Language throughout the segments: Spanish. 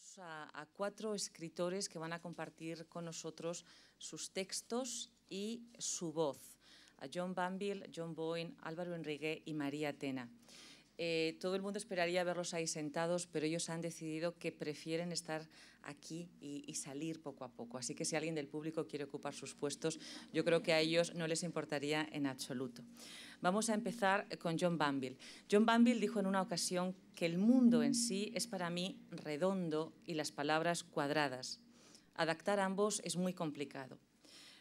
Tenemos a 4 escritores que van a compartir con nosotros sus textos y su voz. A John Banville, John Boyne, Álvaro Enrique y María Tena. Todo el mundo esperaría verlos ahí sentados, pero ellos han decidido que prefieren estar aquí y salir poco a poco. Así que si alguien del público quiere ocupar sus puestos, yo creo que a ellos no les importaría en absoluto. Vamos a empezar con John Banville. John Banville dijo en una ocasión que el mundo en sí es para mí redondo y las palabras cuadradas. Adaptar ambos es muy complicado.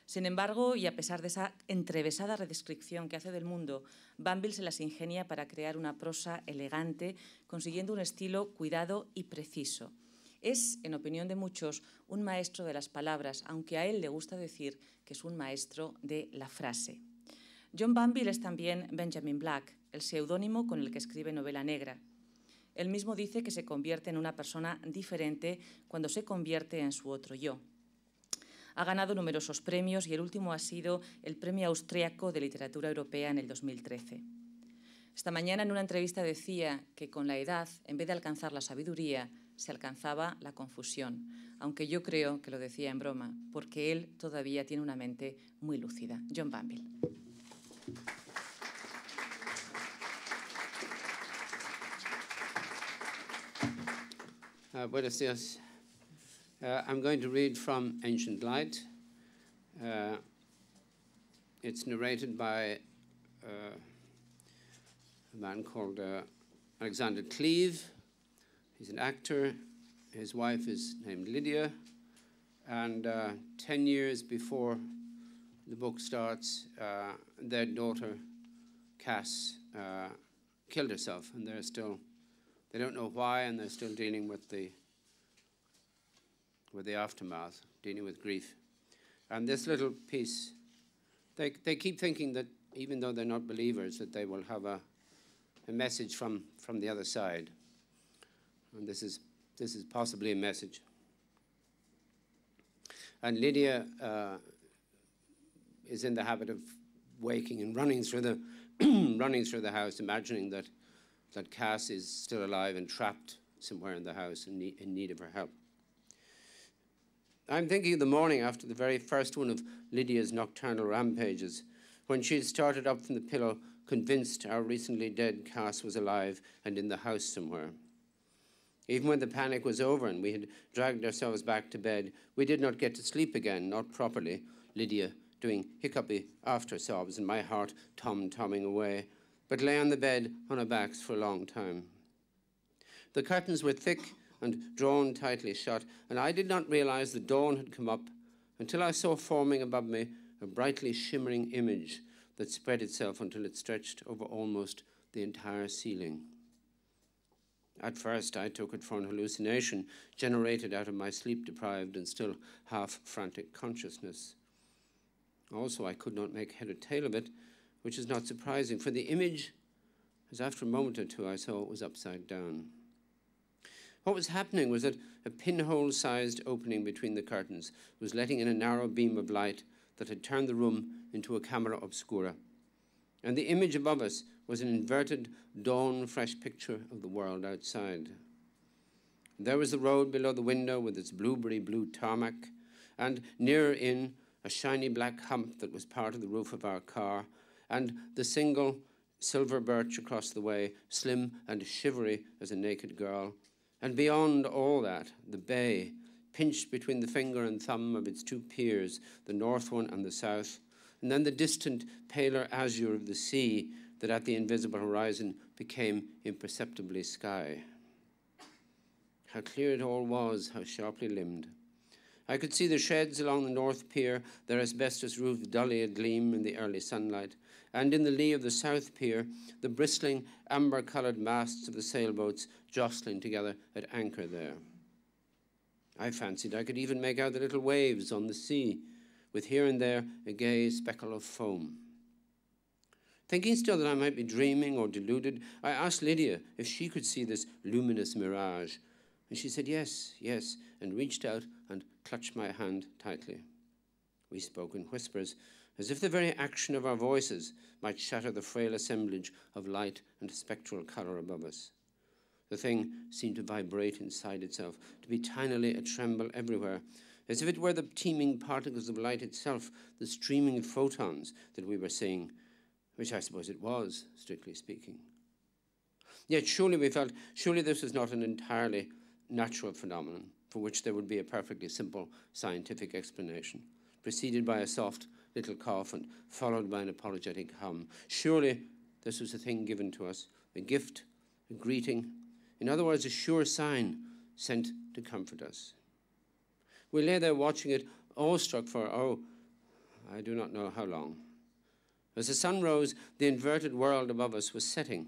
Sin embargo, y a pesar de esa entrevesada redescripción que hace del mundo, Banville se las ingenia para crear una prosa elegante, consiguiendo un estilo cuidado y preciso. Es, en opinión de muchos, un maestro de las palabras, aunque a él le gusta decir que es un maestro de la frase. John Banville es también Benjamin Black, el seudónimo con el que escribe novela negra. Él mismo dice que se convierte en una persona diferente cuando se convierte en su otro yo. Ha ganado numerosos premios y el último ha sido el Premio Austriaco de Literatura Europea en el 2013. Esta mañana en una entrevista decía que con la edad, en vez de alcanzar la sabiduría, se alcanzaba la confusión, aunque yo creo que lo decía en broma, porque él todavía tiene una mente muy lúcida. John Banville. Buenos días. I'm going to read from Ancient Light. It's narrated by a man called Alexander Cleave. He's an actor. His wife is named Lydia. And 10 years before the book starts, their daughter, Cass, killed herself. And they don't know why, and they're still dealing with the aftermath, dealing with grief. And this little piece, they keep thinking that even though they're not believers, that they will have a message from the other side. And this is possibly a message. And Lydia is in the habit of waking and running through the house, imagining that Cass is still alive and trapped somewhere in the house in need of her help. I'm thinking of the morning after the very first one of Lydia's nocturnal rampages, when she had started up from the pillow, convinced our recently dead Cass was alive and in the house somewhere. Even when the panic was over and we had dragged ourselves back to bed, we did not get to sleep again, not properly, Lydia doing hiccupy after sobs and my heart tom-tomming away, but lay on the bed on our backs for a long time. The curtains were thick and drawn tightly shut, and I did not realize the dawn had come up until I saw forming above me a brightly shimmering image that spread itself until it stretched over almost the entire ceiling. At first, I took it for an hallucination generated out of my sleep-deprived and still half-frantic consciousness. Also, I could not make head or tail of it, which is not surprising, for the image, as after a moment or two I saw it was upside down. What was happening was that a pinhole-sized opening between the curtains was letting in a narrow beam of light that had turned the room into a camera obscura. And the image above us was an inverted, dawn-fresh picture of the world outside. There was the road below the window with its blueberry blue tarmac, and nearer in, a shiny black hump that was part of the roof of our car, and the single silver birch across the way, slim and shivery as a naked girl. And beyond all that, the bay, pinched between the finger and thumb of its two piers, the north one and the south, and then the distant, paler azure of the sea that at the invisible horizon became imperceptibly sky. How clear it all was, how sharply limned. I could see the sheds along the north pier, their asbestos roof dully agleam in the early sunlight, and in the lee of the south pier, the bristling, amber-coloured masts of the sailboats jostling together at anchor there. I fancied I could even make out the little waves on the sea, with here and there a gay speckle of foam. Thinking still that I might be dreaming or deluded, I asked Lydia if she could see this luminous mirage, and she said yes, yes, and reached out and clutched my hand tightly. We spoke in whispers, as if the very action of our voices might shatter the frail assemblage of light and spectral colour above us. The thing seemed to vibrate inside itself, to be tinily a-tremble everywhere, as if it were the teeming particles of light itself, the streaming photons that we were seeing, which I suppose it was, strictly speaking. Yet surely we felt, surely this was not an entirely natural phenomenon for which there would be a perfectly simple scientific explanation, preceded by a soft little cough and followed by an apologetic hum. Surely this was a thing given to us, a gift, a greeting, in other words, a sure sign sent to comfort us. We lay there watching it, awestruck for, I do not know how long. As the sun rose, the inverted world above us was setting,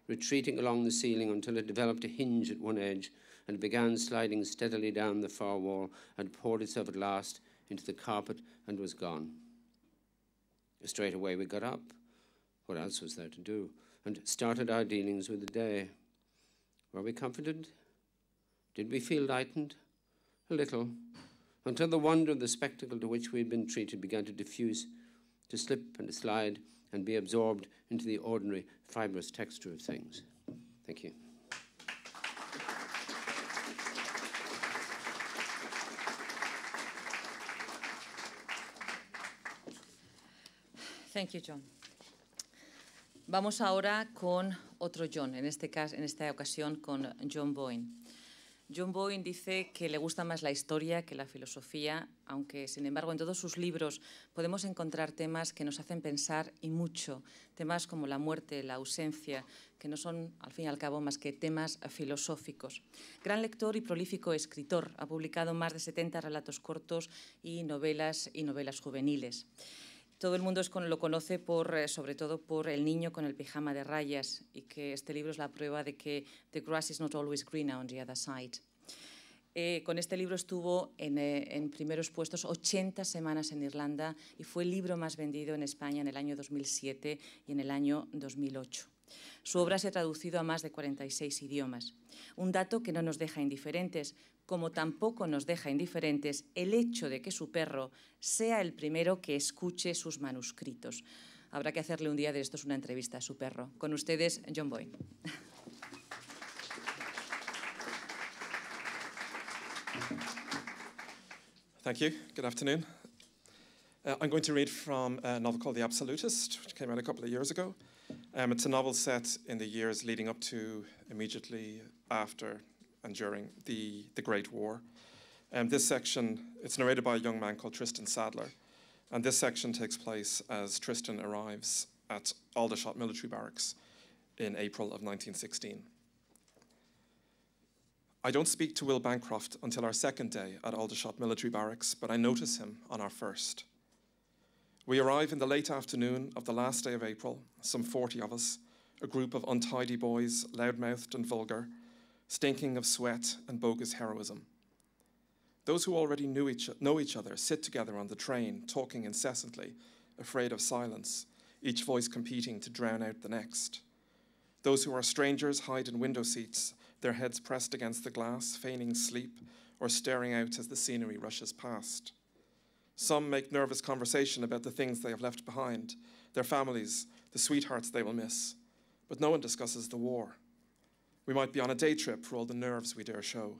retreating along the ceiling until it developed a hinge at one edge and began sliding steadily down the far wall and poured itself at last into the carpet and was gone. Straight away we got up. What else was there to do? And started our dealings with the day. Were we comforted? Did we feel lightened? A little, until the wonder of the spectacle to which we had been treated began to diffuse, to slip and to slide and be absorbed into the ordinary fibrous texture of things. Thank you. Thank you, John. Vamos ahora con otro John, en esta ocasión con John Boyne. John Boyne dice que le gusta más la historia que la filosofía, aunque, sin embargo, en todos sus libros podemos encontrar temas que nos hacen pensar y mucho, temas como la muerte, la ausencia, que no son, al fin y al cabo, más que temas filosóficos. Gran lector y prolífico escritor, ha publicado más de 70 relatos cortos y novelas juveniles. Todo el mundo lo conoce sobre todo por El niño con el pijama de rayas, y que este libro es la prueba de que the grass is not always greener on the other side. Con este libro estuvo en primeros puestos 80 semanas en Irlanda y fue el libro más vendido en España en el año 2007 y en el año 2008. Su obra se ha traducido a más de 46 idiomas. Un dato que no nos deja indiferentes, como tampoco nos deja indiferentes el hecho de que su perro sea el primero que escuche sus manuscritos. Habrá que hacerle un día de estos una entrevista a su perro. Con ustedes, John Boyne. Thank you. Good afternoon. I'm going to read from a novel called The Absolutist, which came out a couple of years ago. It's a novel set in the years leading up to, immediately after, and during the Great War. This section, it's narrated by a young man called Tristan Sadler, and this section takes place as Tristan arrives at Aldershot Military Barracks in April of 1916. I don't speak to Will Bancroft until our second day at Aldershot Military Barracks, but I notice him on our first. We arrive in the late afternoon of the last day of April, some 40 of us, a group of untidy boys, loud-mouthed and vulgar, stinking of sweat and bogus heroism. Those who already know each other sit together on the train, talking incessantly, afraid of silence, each voice competing to drown out the next. Those who are strangers hide in window seats, their heads pressed against the glass, feigning sleep or staring out as the scenery rushes past. Some make nervous conversation about the things they have left behind, their families, the sweethearts they will miss, but no one discusses the war. We might be on a day trip for all the nerves we dare show.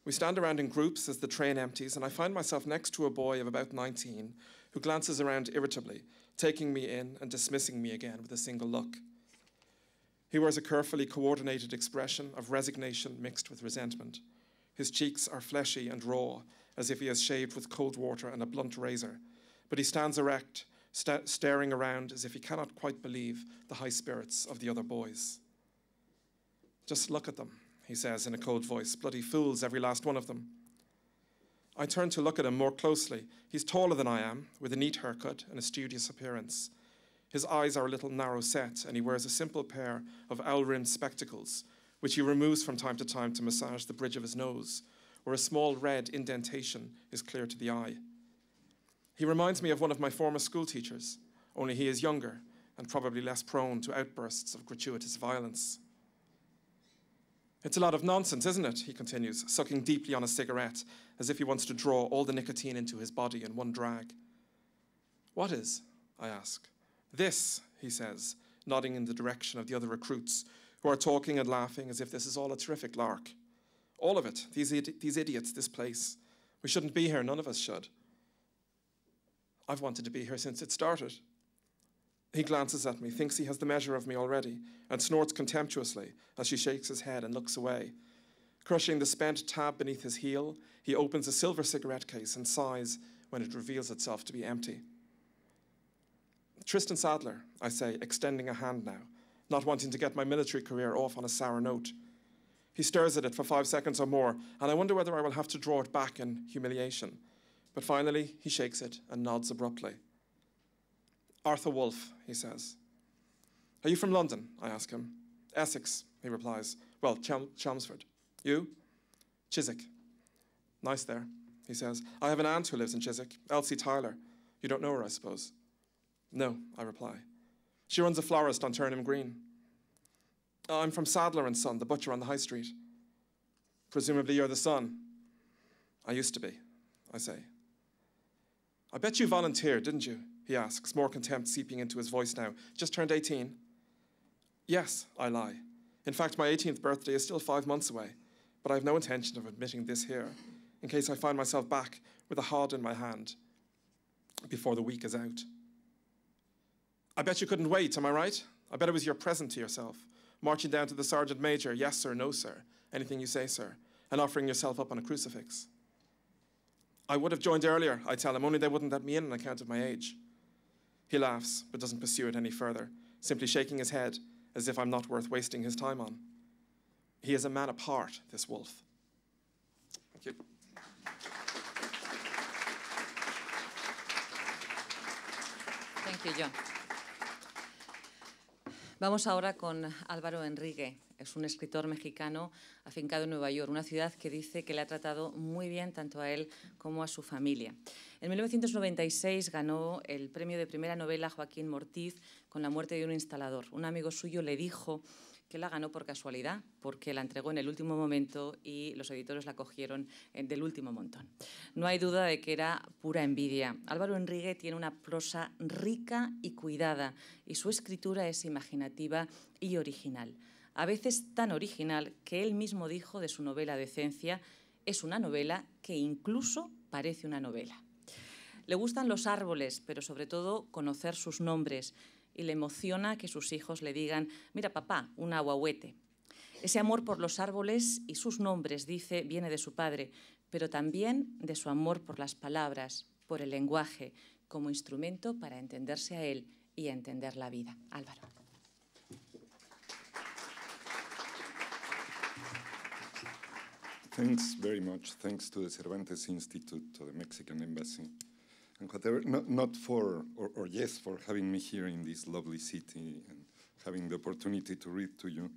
We stand around in groups as the train empties, and I find myself next to a boy of about 19 who glances around irritably, taking me in and dismissing me again with a single look. He wears a carefully coordinated expression of resignation mixed with resentment. His cheeks are fleshy and raw, as if he has shaved with cold water and a blunt razor, but he stands erect, staring around as if he cannot quite believe the high spirits of the other boys. "Just look at them," he says in a cold voice. "Bloody fools, every last one of them." I turn to look at him more closely. He's taller than I am, with a neat haircut and a studious appearance. His eyes are a little narrow set, and he wears a simple pair of owl-rimmed spectacles, which he removes from time to time to massage the bridge of his nose, where a small red indentation is clear to the eye. He reminds me of one of my former school teachers, only he is younger and probably less prone to outbursts of gratuitous violence. "It's a lot of nonsense, isn't it?" he continues, sucking deeply on a cigarette, as if he wants to draw all the nicotine into his body in one drag. "What is?" I ask. "This," he says, nodding in the direction of the other recruits, who are talking and laughing as if this is all a terrific lark. All of it, these idiots, this place. We shouldn't be here, none of us should. I've wanted to be here since it started. He glances at me, thinks he has the measure of me already, and snorts contemptuously as she shakes his head and looks away. Crushing the spent tab beneath his heel, he opens a silver cigarette case and sighs when it reveals itself to be empty. Tristan Sadler, I say, extending a hand now, not wanting to get my military career off on a sour note. He stares at it for 5 seconds or more, and I wonder whether I will have to draw it back in humiliation. But finally, he shakes it and nods abruptly. Arthur Wolfe, he says. Are you from London? I ask him. Essex, he replies. Well, Chelmsford. You? Chiswick. Nice there, he says. I have an aunt who lives in Chiswick, Elsie Tyler. You don't know her, I suppose. No, I reply. She runs a florist on Turnham Green. I'm from Sadler and Son, the butcher on the high street. Presumably you're the son. I used to be, I say. I bet you volunteered, didn't you? He asks, more contempt seeping into his voice now. Just turned 18. Yes, I lie. In fact, my 18th birthday is still 5 months away, but I have no intention of admitting this here, in case I find myself back with a hod in my hand before the week is out. I bet you couldn't wait, am I right? I bet it was your present to yourself, marching down to the sergeant major, yes sir, no sir, anything you say sir, and offering yourself up on a crucifix. I would have joined earlier, I tell him, only they wouldn't let me in on account of my age. He laughs, but doesn't pursue it any further, simply shaking his head as if I'm not worth wasting his time on. He is a man apart, this Wolfe. Thank you. Thank you, John. Vamos ahora con Álvaro Enrique. Es un escritor mexicano afincado en Nueva York, una ciudad que dice que le ha tratado muy bien tanto a él como a su familia. En 1996 ganó el premio de primera novela Joaquín Mortiz con La muerte de un instalador. Un amigo suyo le dijo que la ganó por casualidad, porque la entregó en el último momento y los editores la cogieron del último montón. No hay duda de que era pura envidia. Álvaro Enrique tiene una prosa rica y cuidada y su escritura es imaginativa y original. A veces tan original que él mismo dijo de su novela Decencia, es una novela que incluso parece una novela. Le gustan los árboles, pero sobre todo conocer sus nombres, y le emociona que sus hijos le digan, mira papá, un ahuahuete. Ese amor por los árboles y sus nombres, dice, viene de su padre, pero también de su amor por las palabras, por el lenguaje, como instrumento para entenderse a él y a entender la vida. Álvaro. Thanks very much. Thanks to the Cervantes Institute, to the Mexican Embassy, and whatever, not for, or yes, for having me here in this lovely city and having the opportunity to read to you,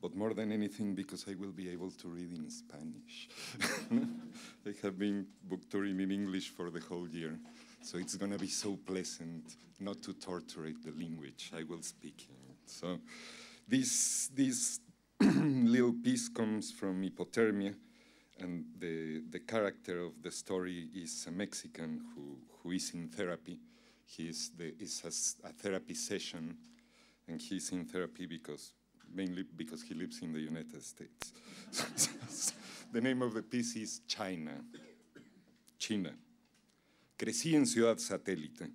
but more than anything because I will be able to read in Spanish. I have been book touring in English for the whole year, so it's going to be so pleasant not to torture the language I will speak in. So this little piece comes from Hypothermia, and the character of the story is a Mexican who is in therapy. It's a therapy session, and he's in therapy mainly because he lives in the United States. The name of the piece is China. China. Crecí en Ciudad Satélite,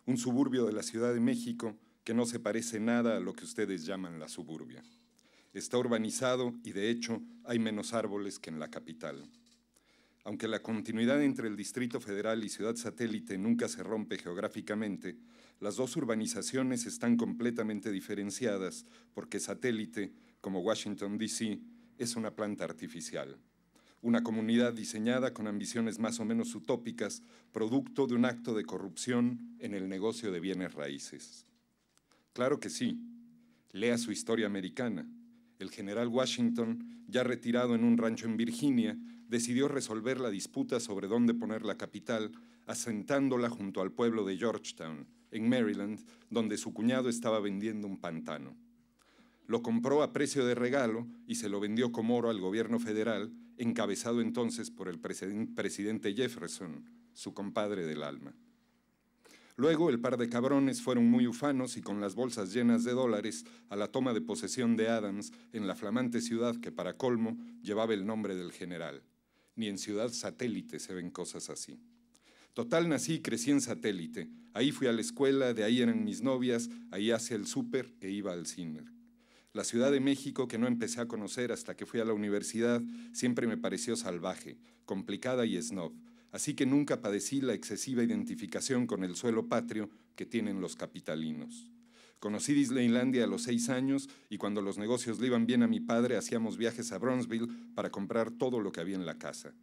un suburbio de la Ciudad de México que no se parece nada a lo que ustedes llaman la suburbia. Está urbanizado y, de hecho, hay menos árboles que en la capital. Aunque la continuidad entre el Distrito Federal y Ciudad Satélite nunca se rompe geográficamente, las dos urbanizaciones están completamente diferenciadas porque Satélite, como Washington, D.C., es una planta artificial. Una comunidad diseñada con ambiciones más o menos utópicas, producto de un acto de corrupción en el negocio de bienes raíces. Claro que sí. Lea su historia americana. El general Washington, ya retirado en un rancho en Virginia, decidió resolver la disputa sobre dónde poner la capital, asentándola junto al pueblo de Georgetown, en Maryland, donde su cuñado estaba vendiendo un pantano. Lo compró a precio de regalo y se lo vendió como oro al gobierno federal, encabezado entonces por el presidente Jefferson, su compadre del alma. Luego, el par de cabrones fueron muy ufanos y con las bolsas llenas de dólares a la toma de posesión de Adams en la flamante ciudad que, para colmo, llevaba el nombre del general. Ni en Ciudad Satélite se ven cosas así. Total, nací y crecí en Satélite. Ahí fui a la escuela, de ahí eran mis novias, ahí hacía el súper e iba al cine. La Ciudad de México, que no empecé a conocer hasta que fui a la universidad, siempre me pareció salvaje, complicada y snob. Así que nunca padecí la excesiva identificación con el suelo patrio que tienen los capitalinos. Conocí Disneylandia a los 6 años y cuando los negocios le iban bien a mi padre hacíamos viajes a Bronzeville para comprar todo lo que había en la casa.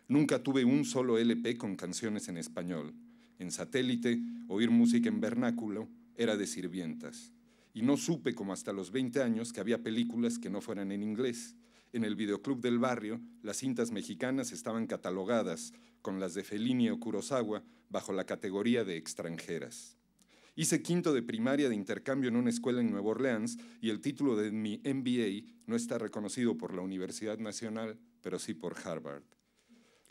Nunca tuve un solo LP con canciones en español. En Satélite, oír música en vernáculo era de sirvientas. Y no supe como hasta los 20 años que había películas que no fueran en inglés. En el videoclub del barrio, las cintas mexicanas estaban catalogadas con las de Fellini o Kurosawa bajo la categoría de extranjeras. Hice quinto de primaria de intercambio en una escuela en Nueva Orleans y el título de mi MBA no está reconocido por la Universidad Nacional, pero sí por Harvard.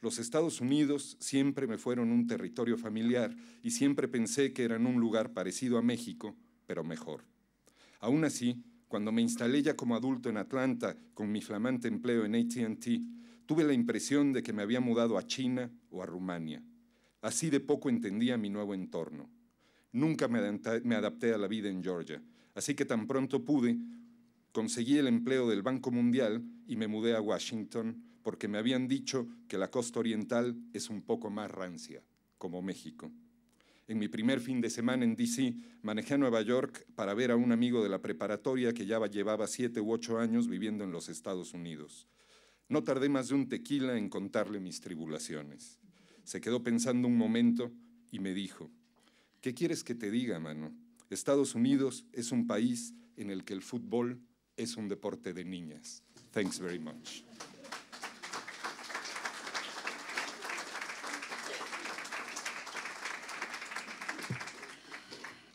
Los Estados Unidos siempre me fueron un territorio familiar y siempre pensé que eran un lugar parecido a México, pero mejor. Aún así, cuando me instalé ya como adulto en Atlanta con mi flamante empleo en AT&T, tuve la impresión de que me había mudado a China o a Rumania. Así de poco entendía mi nuevo entorno. Nunca me adapté a la vida en Georgia, así que tan pronto pude, conseguí el empleo del Banco Mundial y me mudé a Washington porque me habían dicho que la costa oriental es un poco más rancia, como México. En mi primer fin de semana en D.C., manejé a Nueva York para ver a un amigo de la preparatoria que ya llevaba 7 u 8 años viviendo en los Estados Unidos. No tardé más de un tequila en contarle mis tribulaciones. Se quedó pensando un momento y me dijo, ¿qué quieres que te diga, mano? Estados Unidos es un país en el que el fútbol es un deporte de niñas. Thanks very much.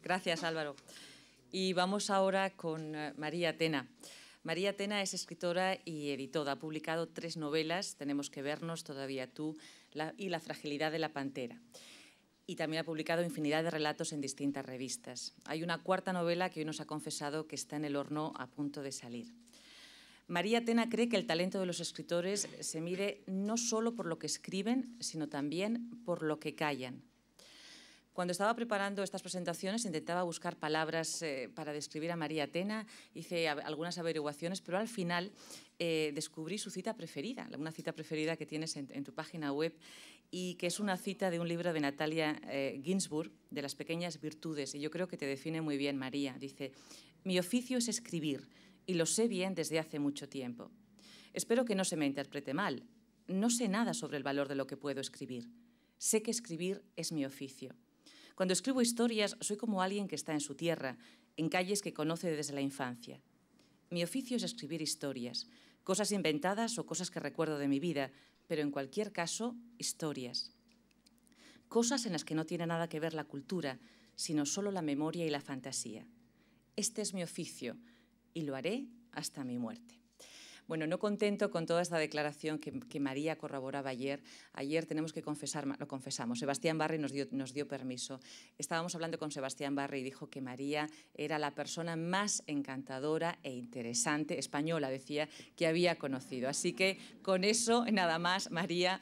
Gracias, Álvaro. Y vamos ahora con María Tena. María Tena es escritora y editora. Ha publicado 3 novelas, Tenemos que vernos, Todavía tú y La fragilidad de la pantera. Y también ha publicado infinidad de relatos en distintas revistas. Hay una 4ª novela que hoy nos ha confesado que está en el horno a punto de salir. María Tena cree que el talento de los escritores se mide no solo por lo que escriben, sino también por lo que callan. Cuando estaba preparando estas presentaciones intentaba buscar palabras para describir a María Tena, hice algunas averiguaciones, pero al final descubrí su cita preferida, una cita preferida que tienes en tu página web y que es una cita de un libro de Natalia Ginzburg, de Las pequeñas virtudes, y yo creo que te define muy bien, María. Dice, mi oficio es escribir y lo sé bien desde hace mucho tiempo. Espero que no se me interprete mal. No sé nada sobre el valor de lo que puedo escribir. Sé que escribir es mi oficio. Cuando escribo historias, soy como alguien que está en su tierra, en calles que conoce desde la infancia. Mi oficio es escribir historias, cosas inventadas o cosas que recuerdo de mi vida, pero en cualquier caso, historias. Cosas en las que no tiene nada que ver la cultura, sino solo la memoria y la fantasía. Este es mi oficio y lo haré hasta mi muerte. Bueno, no contento con toda esta declaración que María corroboraba ayer tenemos que confesar, lo confesamos, Sebastián Barry nos dio permiso. Estábamos hablando con Sebastián Barry y dijo que María era la persona más encantadora e interesante, española decía, que había conocido. Así que con eso, nada más, María,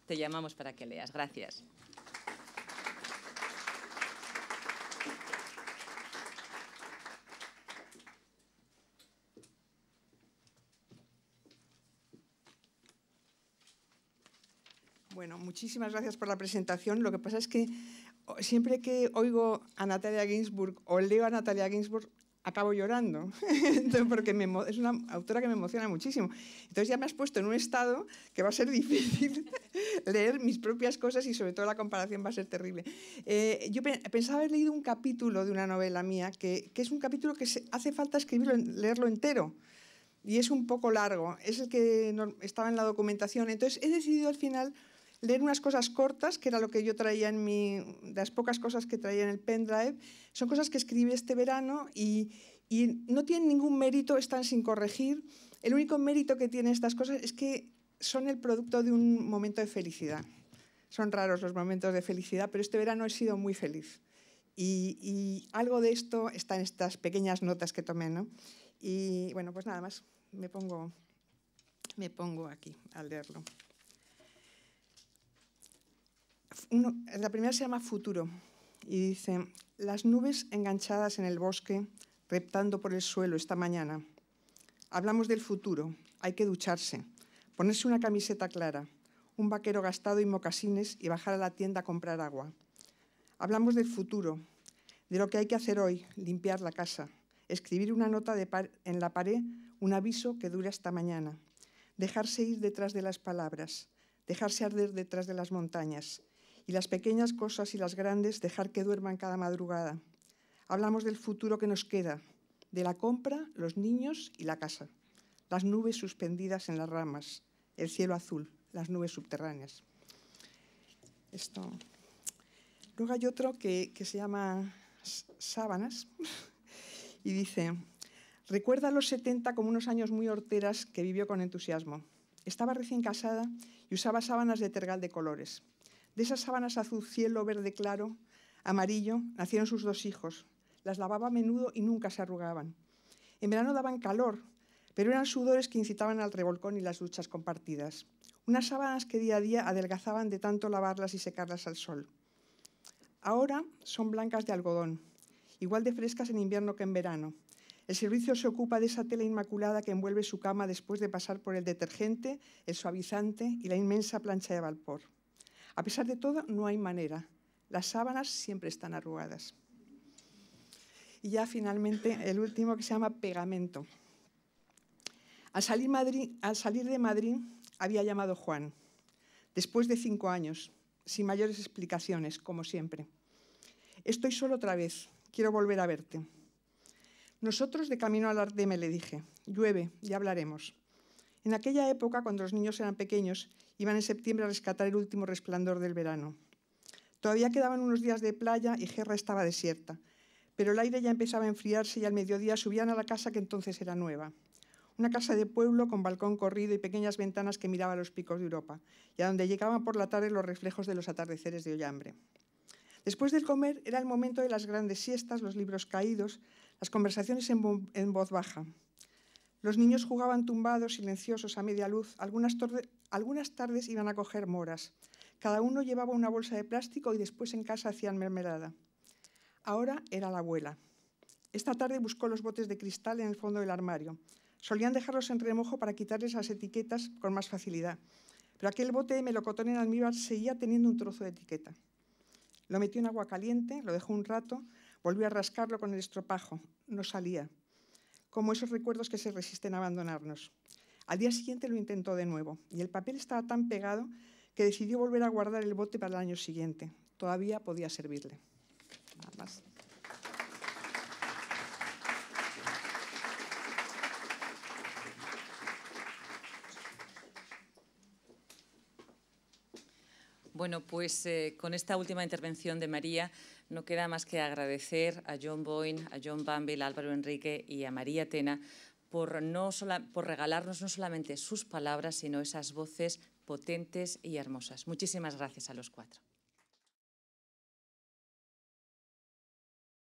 te llamamos para que leas. Gracias. Bueno, muchísimas gracias por la presentación. Lo que pasa es que siempre que oigo a Natalia Ginzburg o leo a Natalia Ginzburg, acabo llorando, porque es una autora que me emociona muchísimo. Entonces ya me has puesto en un estado que va a ser difícil leer mis propias cosas y sobre todo la comparación va a ser terrible. Yo pensaba haber leído un capítulo de una novela mía, que es un capítulo que hace falta leerlo entero. Y es un poco largo, es el que estaba en la documentación. Entonces he decidido al final leer unas cosas cortas, que era lo que yo traía de las pocas cosas que traía en el pendrive. Son cosas que escribí este verano y no tienen ningún mérito, están sin corregir. El único mérito que tienen estas cosas es que son el producto de un momento de felicidad. Son raros los momentos de felicidad, pero este verano he sido muy feliz. Y algo de esto está en estas pequeñas notas que tomé, ¿no? Y bueno, pues nada más, me pongo aquí al leerlo. La primera se llama Futuro y dice: las nubes enganchadas en el bosque, reptando por el suelo esta mañana. Hablamos del futuro, hay que ducharse, ponerse una camiseta clara, un vaquero gastado y mocasines y bajar a la tienda a comprar agua. Hablamos del futuro, de lo que hay que hacer hoy, limpiar la casa, escribir una nota en la pared, un aviso que dura hasta mañana, dejarse ir detrás de las palabras, dejarse arder detrás de las montañas, y las pequeñas cosas y las grandes dejar que duerman cada madrugada. Hablamos del futuro que nos queda, de la compra, los niños y la casa, las nubes suspendidas en las ramas, el cielo azul, las nubes subterráneas. Esto. Luego hay otro que se llama Sábanas y dice: recuerda los 70 como unos años muy horteras que vivió con entusiasmo. Estaba recién casada y usaba sábanas de tergal de colores. De esas sábanas azul cielo, verde claro, amarillo, nacieron sus 2 hijos. Las lavaba a menudo y nunca se arrugaban. En verano daban calor, pero eran sudores que incitaban al revolcón y las duchas compartidas. Unas sábanas que día a día adelgazaban de tanto lavarlas y secarlas al sol. Ahora son blancas de algodón, igual de frescas en invierno que en verano. El servicio se ocupa de esa tela inmaculada que envuelve su cama después de pasar por el detergente, el suavizante y la inmensa plancha de vapor. A pesar de todo, no hay manera. Las sábanas siempre están arrugadas. Y ya finalmente el último, que se llama Pegamento. Al salir de Madrid había llamado Juan, después de 5 años, sin mayores explicaciones, como siempre. Estoy solo otra vez, quiero volver a verte. Nosotros de camino al Ardeme, le dije, llueve, ya hablaremos. En aquella época, cuando los niños eran pequeños, iban en septiembre a rescatar el último resplandor del verano. Todavía quedaban unos días de playa y Gerra estaba desierta, pero el aire ya empezaba a enfriarse y al mediodía subían a la casa que entonces era nueva. Una casa de pueblo con balcón corrido y pequeñas ventanas que miraba a los picos de Europa, y a donde llegaban por la tarde los reflejos de los atardeceres de Ollambre. Después del comer era el momento de las grandes siestas, los libros caídos, las conversaciones en voz baja. Los niños jugaban tumbados, silenciosos, a media luz. Algunas tardes iban a coger moras. Cada uno llevaba una bolsa de plástico y después en casa hacían mermelada. Ahora era la abuela. Esta tarde buscó los botes de cristal en el fondo del armario. Solían dejarlos en remojo para quitarles las etiquetas con más facilidad, pero aquel bote de melocotón en almíbar seguía teniendo un trozo de etiqueta. Lo metió en agua caliente, lo dejó un rato, volvió a rascarlo con el estropajo. No salía. Como esos recuerdos que se resisten a abandonarnos. Al día siguiente lo intentó de nuevo y el papel estaba tan pegado que decidió volver a guardar el bote para el año siguiente. Todavía podía servirle. Nada más. Bueno, pues con esta última intervención de María no queda más que agradecer a John Boyne, a John Banville, a Álvaro Enrique y a María Tena por regalarnos no solamente sus palabras, sino esas voces potentes y hermosas. Muchísimas gracias a los 4.